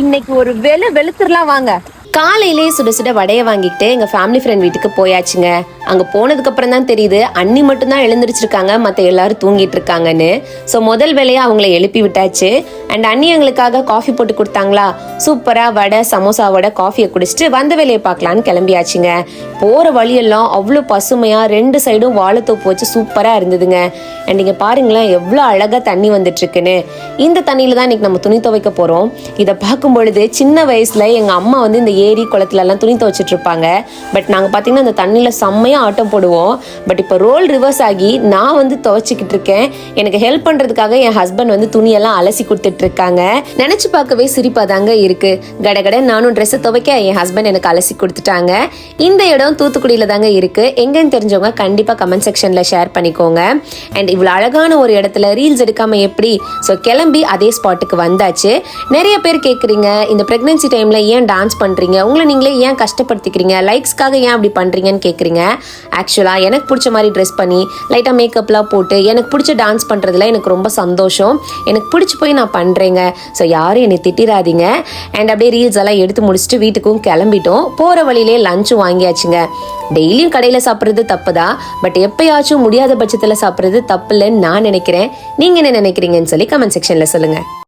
இன்னைக்கு ஒரு வெளுத்துடலாம் வாங்க. காலையிலே சுட சுட வடையை வாங்கிட்டு எங்க ஃபேமிலி ஃப்ரெண்ட் வீட்டுக்கு போயாச்சுங்க. அங்க போனதுக்கு அப்புறம் தான் தெரியுது அண்ணி மட்டும் தான் எழுந்திரிச்சிருக்காங்க, மற்ற எல்லாரும் தூங்கிட்டு இருக்காங்கன்னு. ஸோ முதல் வேலையா அவங்கள எழுப்பி விட்டாச்சு. அண்ட் அண்ணி எங்களுக்காக காஃபி போட்டு கொடுத்தாங்களா, சூப்பரா வடை சமோசாவோட காஃபியை குடிச்சிட்டு வந்த வேலையை பார்க்கலான்னு கிளம்பியாச்சுங்க. போற வழியெல்லாம் அவ்வளோ பசுமையா 2 சைடும் வாழைத்தோப்பு வச்சு சூப்பரா இருந்ததுங்க. அண்ட் இங்க பாருங்களேன் எவ்வளோ அழகா தண்ணி வந்துட்டு இருக்குன்னு. இந்த தண்ணியில தான் இன்னைக்கு நம்ம துணி துவைக்க போறோம். இதை பார்க்கும் பொழுது சின்ன வயசுல எங்க அம்மா வந்து இந்த ஏரி குளத்துல எல்லாம் துணி துவைச்சிட்டு இருப்பாங்க. பட் நாங்க பாத்தீங்கன்னா அந்த தண்ணியில செம்மையா ஆட்டம் போடுவோம். பட் இப்போ ரோல் ரிவர்ஸ் ஆகி நான் வந்து துவைச்சிக்கிட்டு இருக்கேன். எனக்கு ஹெல்ப் பண்றதுக்காக என் ஹஸ்பண்ட் வந்து துணியெல்லாம் அலசி கொடுத்துட்டு இருக்காங்க. நினைச்சு பார்க்கவே சிரிப்பா தாங்க இருக்கு. கடகட நானும் ட்ரெஸ் துவைக்க என் ஹஸ்பண்ட் எனக்கு அலசி கொடுத்துட்டாங்க. இந்த இடம் தூத்துக்குடியில தாங்க இருக்கு. எங்கன்னு தெரிஞ்சவங்க கண்டிப்பா கமெண்ட் செக்ஷன்ல ஷேர் பண்ணிக்கோங்க. அண்ட் இவ்வளவு அழகான ஒரு இடத்துல ரீல்ஸ் எடுக்காம எப்படி? ஸோ கிளம்பி அதே ஸ்பாட்டுக்கு வந்தாச்சு. நிறைய பேர் கேட்குறீங்க, இந்த பிரெக்னன்சி டைம்ல ஏன் டான்ஸ் பண்றீங்க, உங்களை நீங்களே ஏன் கஷ்டப்படுத்திக்கிறீங்க, லைக்ஸ்க்காக ஏன் அப்படி பண்றீங்கன்னு கேட்குறீங்க. ஆக்சுவலா எனக்கு பிடிச்ச மாதிரி ட்ரெஸ் பண்ணி லைட்டா மேக்கப்லாம் போட்டு எனக்கு பிடிச்ச டான்ஸ் பண்றதுல எனக்கு ரொம்ப சந்தோஷம். எனக்கு பிடிச்சி போய் நான் பண்றேங்க. ஸோ யாரும் என்னை திட்டிராதீங்க. அண்ட் அப்படியே ரீல்ஸ் எல்லாம் எடுத்து முடிச்சுட்டு வீட்டுக்கும் கிளம்பிட்டோம். போற வழியிலே லஞ்சும் வாங்கியாச்சுங்க. டெய்லியும் கடையில சாப்பிட்றது தப்பு தான், பட் எப்பயாச்சும் முடியாத பட்சத்துல சாப்பிட்றது தப்பு இல்லைன்னு நான் நினைக்கிறேன். நீங்க என்ன நினைக்கிறீங்கன்னு சொல்லி கமெண்ட் செக்ஷன்ல சொல்லுங்க.